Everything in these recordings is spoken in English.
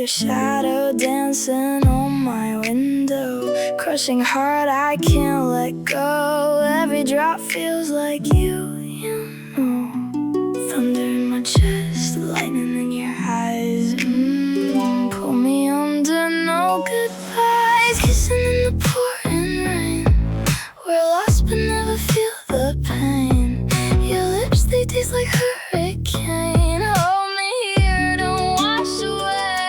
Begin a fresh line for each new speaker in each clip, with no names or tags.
your shadow dancing on my window. Crushing heart, I can't let go. Every drop feels like you know. Thunder in my chest, lightning in your eyes. Pull me under, no goodbyes. Kissing in the pouring rain. We're lost but never feel the pain. Your lips, they taste like hurricane. Hold me here, don't wash away.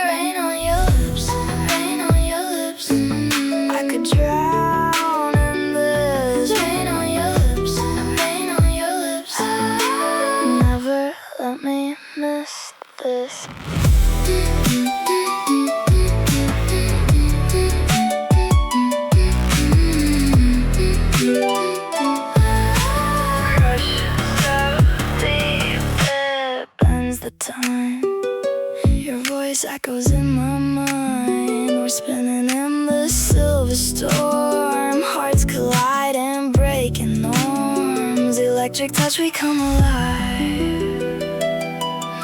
Rain on your lips, rain on your lips. I could drown in this. Rain on your lips, rain on your lips. Never let me miss this. The time your voice echoes in my mind. We're spinning in the silver storm. Hearts colliding, breaking norms. Electric touch, we come alive.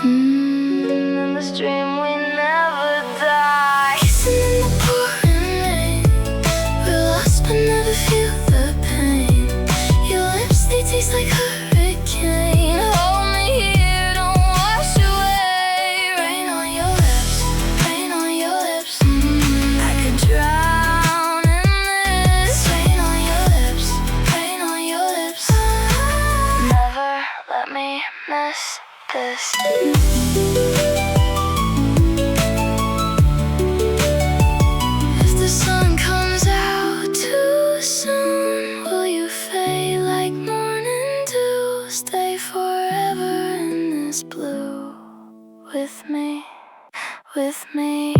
In this dream we never die. Kissing in the pouring rain. We're lost but never feel the pain. Your lips, they taste like hurricane. Hold me here, don't wash away. Rain on your lips, rain on your lips. I could drown in this. Rain on your lips, rain on your lips. Never let me miss this. If the sun comes out too soon, will you fade like morning dew? Stay forever in this blue with me, with me.